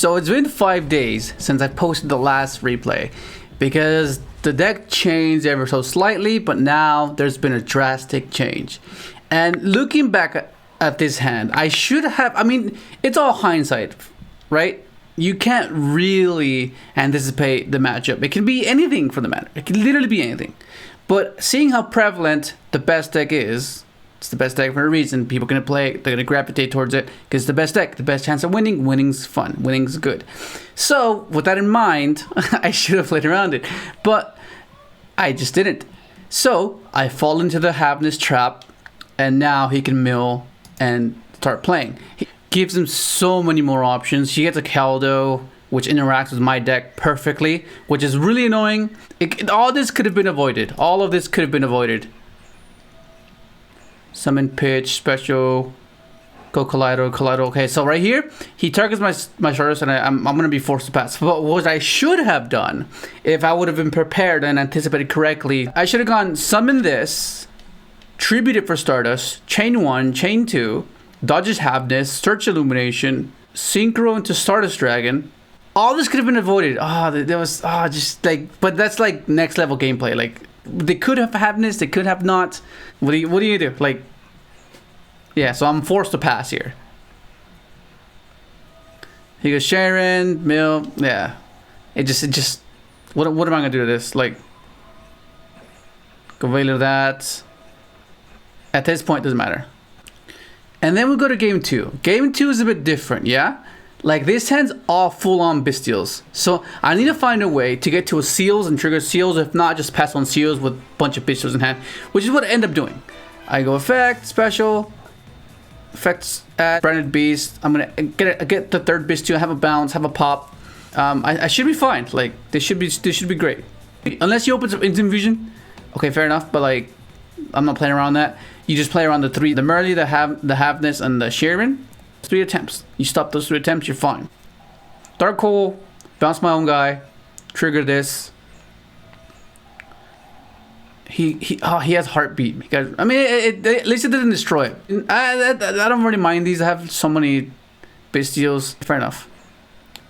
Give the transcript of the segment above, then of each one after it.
So it's been 5 days since I posted the last replay because the deck changed ever so slightly, but now there's been a drastic change. And looking back at this hand, I should have, I mean, it's all hindsight, right? You can't really anticipate the matchup. It can be anything for the matter. It can literally be anything. But seeing how prevalent the best deck is, it's the best deck for a reason. People are going to play it. They're going to gravitate towards it because it's the best deck. The best chance of winning. Winning's fun. Winning's good. So, with that in mind, I should have played around it. But I just didn't. So, I fall into the Havness trap. And now he can mill and start playing. He gives him so many more options. He gets a Caldo, which interacts with my deck perfectly, which is really annoying. All this could have been avoided. All of this could have been avoided. Summon, pitch, special, go Kaleido. Okay, so right here, he targets my Stardust, and I'm going to be forced to pass. But what I should have done, if I would have been prepared and anticipated correctly, I should have gone summon this, tribute it for Stardust, chain 1, chain 2, dodges Havness, search Illumination, synchro into Stardust Dragon. All this could have been avoided. There was just like, but that's like next level gameplay. Like they could have Havness, they could have not. What do you do? Like, yeah. So I'm forced to pass here. He goes Sharon, Mill. Yeah. It just. What am I gonna do to this? Like, go Veiler that. At this point, doesn't matter. And then we go to game 2. Game 2 is a bit different, yeah. Like this hand's all full-on Bestials. So I need to find a way to get to a Seals and trigger Seals. If not, just pass on Seals with a bunch of Bestials in hand, which is what I end up doing. I go effect, special, effects at Branded Beast. I'm gonna get the third Bestial, have a bounce, have a pop. I should be fine. Like this should be great. Unless you open some Instant Fusion. Okay, fair enough. But like, I'm not playing around that. You just play around the 3, the Merly, the Havness, and the Sharon. 3 attempts. You stop those 3 attempts, you're fine. Dark Hole, bounce my own guy, trigger this. He has Heartbeat. I mean, at least it didn't destroy it. I don't really mind these. I have so many Bestials. Fair enough.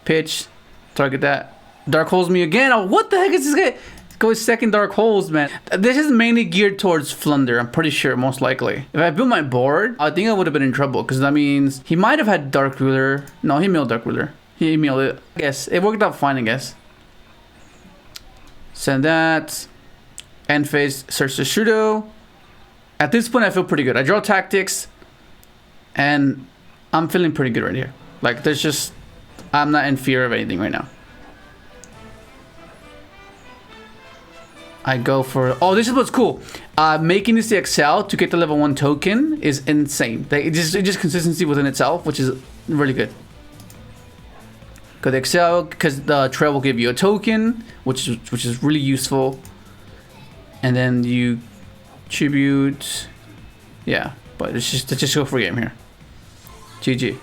Pitch, target that. Dark Holes me again. Oh, what the heck is this guy? Go second Dark Holes, man. This is mainly geared towards Flunder, I'm pretty sure, most likely. If I built my board, I think I would have been in trouble, because that means he might have had Dark Ruler. No, he milled Dark Ruler. He milled it. I guess it worked out fine, I guess. Send that. End phase, search the Shudo. At this point, I feel pretty good. I draw Tactics, and I'm feeling pretty good right here. Like, there's just, I'm not in fear of anything right now. I go for, oh, this is what's cool. Making this the Excel to get the level 1 token is insane. It's just consistency within itself, which is really good. Go to Excel because the trail will give you a token, which is really useful. And then you tribute, yeah. But let's just go for a game here. GG.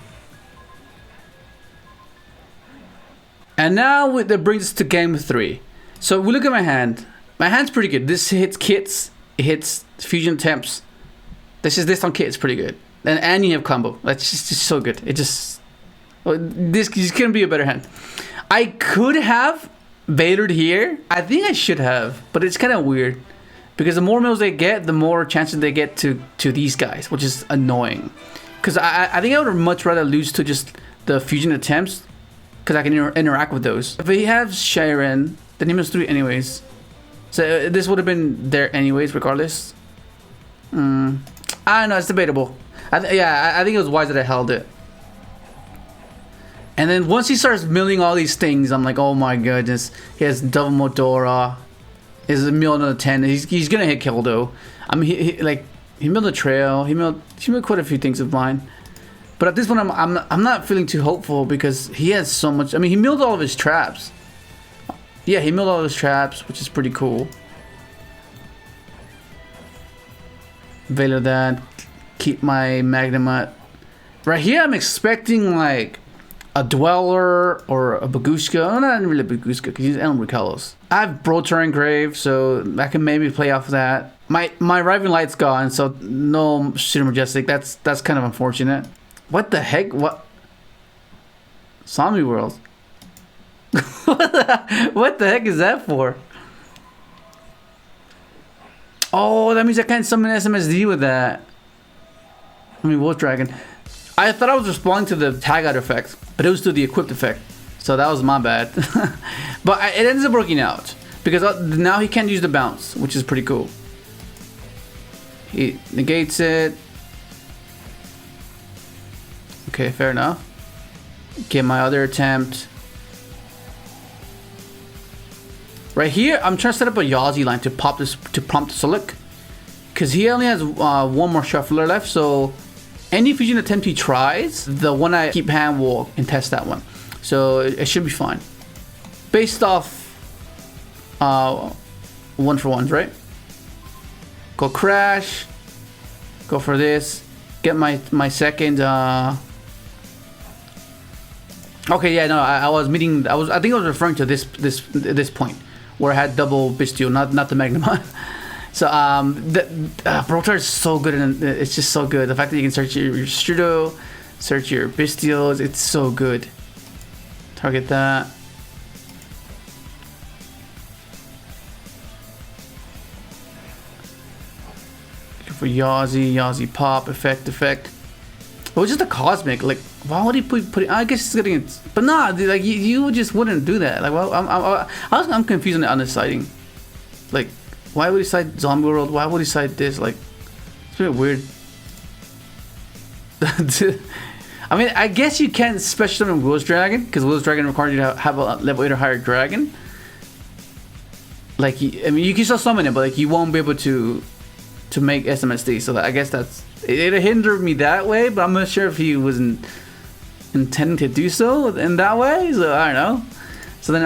And now that brings us to game 3. So we look at my hand. My hand's pretty good. This hits kits. It hits fusion attempts. This on kit is pretty good. And you have combo. That's just so good. It just, this couldn't be a better hand. I could have Veilered here. I think I should have, but it's kind of weird because the more mills they get, the more chances they get to these guys, which is annoying. Because I think I would much rather lose to just the fusion attempts because I can interact with those. If he has Sharon, then he must 3 anyways. So this would have been there anyways, regardless. I don't know, it's debatable. I think it was wise that I held it. And then once he starts milling all these things, I'm like, oh my goodness. He has double Modora. He's a mill another 10. He's gonna hit Keldo. I mean, he milled a trail. He milled quite a few things of mine. But at this point, I'm not feeling too hopeful because he has so much. I mean, he milled all of his traps. Yeah, he milled all his traps, which is pretty cool. Veiler that. Keep my Magnemite. Right here, I'm expecting like a Dweller or a Bagushka. Oh, not really a Bagushka because he's Elm Kalos. I have Brotor Grave, so I can maybe play off of that. My Riven Light's gone, so no Shooter Majestic. That's kind of unfortunate. What the heck? What? Zombie World. What the heck is that for? Oh, that means I can't summon SMSD with that. I mean, Wolf Dragon. I thought I was responding to the tag out effect, but it was to the equipped effect. So that was my bad. But it ends up working out. Because now he can't use the bounce, which is pretty cool. He negates it. Okay, fair enough. Get my other attempt. Right here, I'm trying to set up a Yazi line to pop this, to prompt the Sulik. Because he only has one more shuffler left, so any fusion attempt he tries, the one I keep hand will contest that one. So it should be fine. Based off one for ones, right? Go crash. Go for this. Get my second. Okay, yeah, no, I think I was referring to this point where I had double Bistio, not the Magnamon. So Brotar is so good, and it's just so good. The fact that you can search your Strudo, search your Bistios, it's so good. Target that. For Yazi pop, effect. It was just a cosmic. Like, why would he put it? I guess it's getting it, but nah, dude, like you just wouldn't do that. Like, well, I'm confused on the siding. Like, why would he side Zombie World? Why would he side this? Like, it's a bit weird. I mean, I guess you can't special summon Will's Dragon because Will's Dragon requires you to have a level 8 or higher dragon. Like, I mean, you can still summon it, but like you won't be able to make SMSD. So I guess it hindered me that way, but I'm not sure if he wasn't intending to do so in that way. So I don't know. So then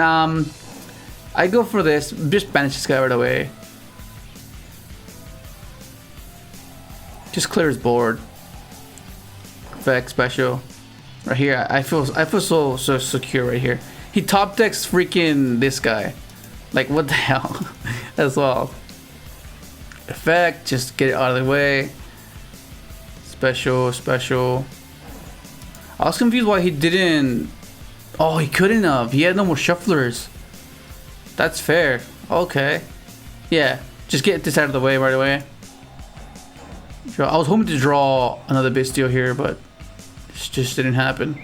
I go for this. Just banish this guy right away. Just clear his board. Effect special. Right here, I feel so secure right here. He top decks freaking this guy. Like, what the hell? As well. Effect, just get it out of the way. Special. I was confused why he didn't. Oh, he couldn't have. He had no more shufflers. That's fair. Okay. Yeah, just get this out of the way right away. I was hoping to draw another Bistio here, but it just didn't happen.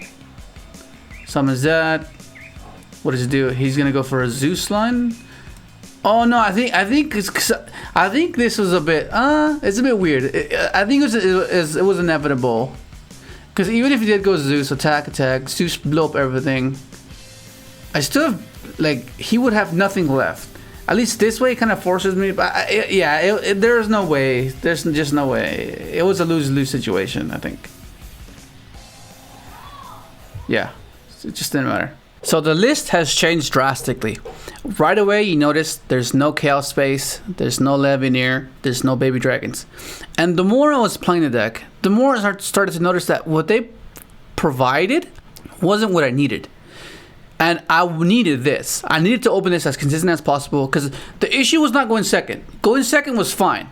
Summons that. What does it do? He's gonna go for a Zeus line. Oh no, I think this was a bit it's a bit weird. I think it was inevitable. Because even if he did go Zeus, attack, Zeus blow up everything, I still have, like, he would have nothing left. At least this way it kind of forces me, but there's no way. There's just no way. It was a lose-lose situation, I think. Yeah, it just didn't matter. So the list has changed drastically. Right away, you notice there's no Chaos Space, there's no Levineer, there's no Baby Dragons. And the more I was playing the deck, the more I started to notice that what they provided wasn't what I needed. And I needed this. I needed to open this as consistent as possible because the issue was not going second. Going second was fine.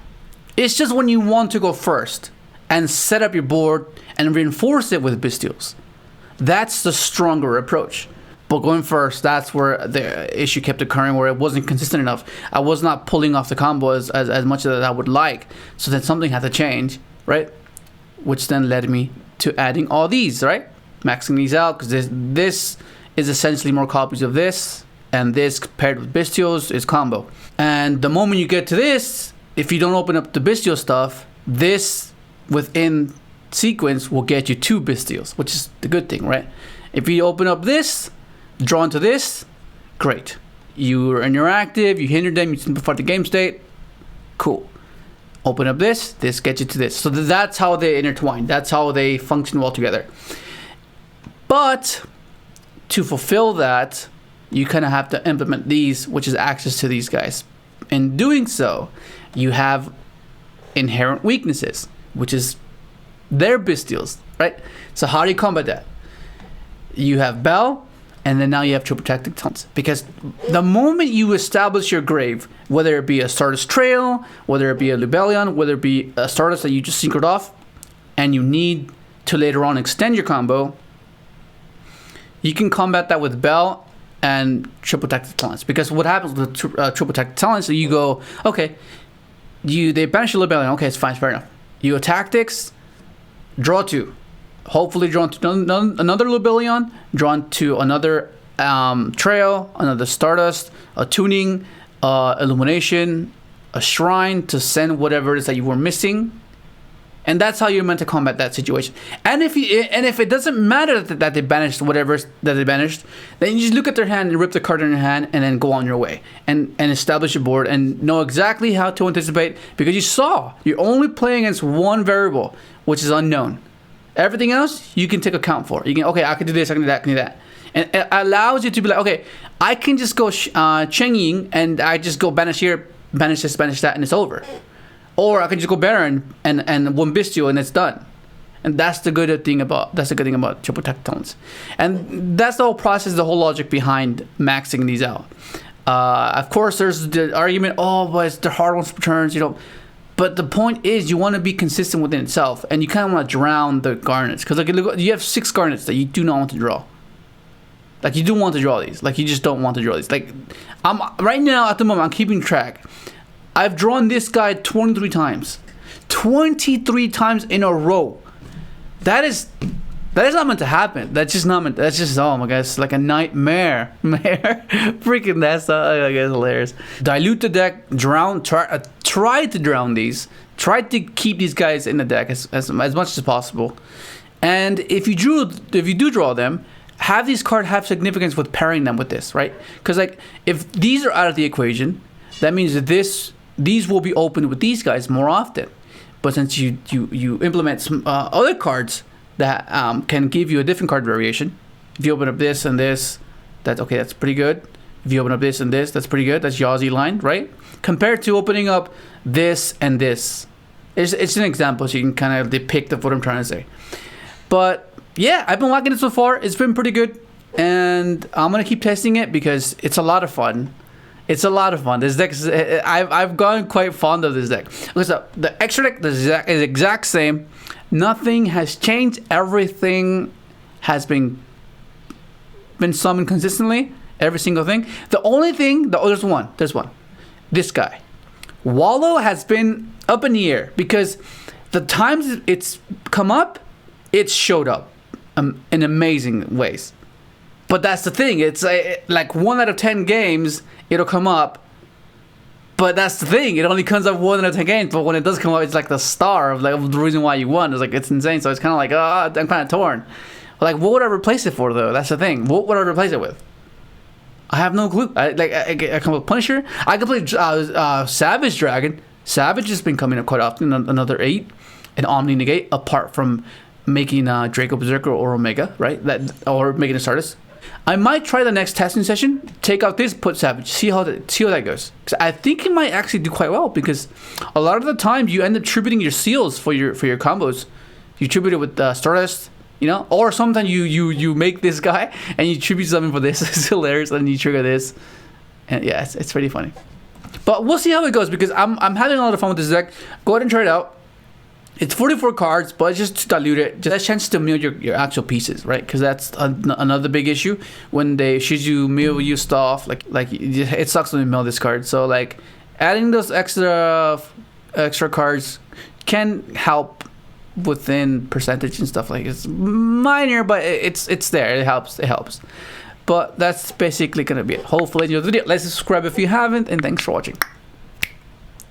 It's just when you want to go first and set up your board and reinforce it with Bistios. That's the stronger approach. But going first, that's where the issue kept occurring, where it wasn't consistent enough. I was not pulling off the combo as much as I would like. So then something had to change, right? Which then led me to adding all these, right? Maxing these out, because this is essentially more copies of this, and this paired with Bistios is combo. And the moment you get to this, if you don't open up the Bistio stuff, this within sequence will get you 2 Bistios, which is the good thing, right? If you open up this, draw into this, great. You are interactive, you hinder them, you simplify the game state, cool. Open up this gets you to this. So that's how they intertwine. That's how they function well together. But to fulfill that, you kind of have to implement these, which is access to these guys. In doing so, you have inherent weaknesses, which is their Bistios, right? So how do you combat that? You have Bell, and then now you have Triple Tactic Tons. Because the moment you establish your grave, whether it be a Stardust Trail, whether it be a Lubellion, whether it be a Stardust that you just synchroned off, and you need to later on extend your combo, you can combat that with Bell and triple tactic talents. Because what happens with triple tactic talents, so you go, okay, they banish your Libellion, okay, it's fine, fair enough. You go tactics, draw 2. Hopefully draw to another Libellion, drawn to another trail, another Stardust, a tuning, illumination, a shrine to send whatever it is that you were missing. And that's how you're meant to combat that situation. And if it doesn't matter that they banished whatever that they banished, then you just look at their hand and rip the card in your hand and then go on your way and establish a board and know exactly how to anticipate, because you're only playing against one variable, which is unknown. Everything else you can take account for. You can, okay, I can do this, I can do that, I can do that. And it allows you to be like, okay, I can just go Cheng Ying and I just go banish here, banish this, banish that, and it's over. Or I can just go Baron and one Bestial and it's done. And that's the good thing about triple tactic talents. And that's the whole process, the whole logic behind maxing these out. Of course, there's the argument, oh, but it's the hard ones for turns, you know. But the point is, you want to be consistent within itself, and you kind of want to drown the garnets, because like you have 6 garnets that you do not want to draw. Like you do want to draw these, like you just don't want to draw these. Like I'm right now at the moment, I'm keeping track. I've drawn this guy 23 times, 23 times in a row. That is not meant to happen. That's just not meant. That's just, oh my god, it's like a nightmare. Freaking, that's I guess hilarious. Dilute the deck, drown. Try to drown these. Try to keep these guys in the deck as much as possible. And if you do draw them, have these cards have significance with pairing them with this, right? Because like if these are out of the equation, that means that these will be opened with these guys more often. But since you implement some other cards that can give you a different card variation. If you open up this and this, that's pretty good. If you open up this and this, that's pretty good. That's Yawzy line, right? Compared to opening up this and this. It's an example, so you can kind of depict of what I'm trying to say. But yeah, I've been liking it so far. It's been pretty good. And I'm going to keep testing it because it's a lot of fun. It's a lot of fun. This deck, I've gotten quite fond of this deck. Listen, the extra deck is exact same. Nothing has changed. Everything has been summoned consistently. Every single thing. The only thing, there's one. This guy. Wallow has been up in the air because the times it's come up, it's showed up in amazing ways. But that's the thing. It's like 1 out of 10 games, it'll come up. But that's the thing. It only comes up 1 out of 10 games. But when it does come up, it's like the star of like the reason why you won. It's like, it's insane. So it's kind of like, I'm kind of torn. Like, what would I replace it for though? That's the thing. What would I replace it with? I have no clue. I come with Punisher. I could play Savage Dragon. Savage has been coming up quite often. Another 8, and Omni Negate. Apart from making Draco Berserker or Omega, right? Or making a Stardust. I might try the next testing session. Take out this, put Savage. See how that goes. Because I think it might actually do quite well. Because a lot of the time you end up tributing your seals for your combos. You tribute it with Stardust. You know, or sometimes you make this guy and you tribute something for this. It's hilarious, and you trigger this, and yeah, it's pretty funny. But we'll see how it goes because I'm having a lot of fun with this deck. Go ahead and try it out. It's 44 cards, but just to dilute it, just a chance to mill your actual pieces, right? Because that's another big issue when should you mill you stuff like it sucks when you mill this card. So like adding those extra cards can help within percentage and stuff. Like it's minor, but it's there. It helps. But that's basically gonna be it. Hopefully you enjoyed the video. Let's subscribe if you haven't, and thanks for watching.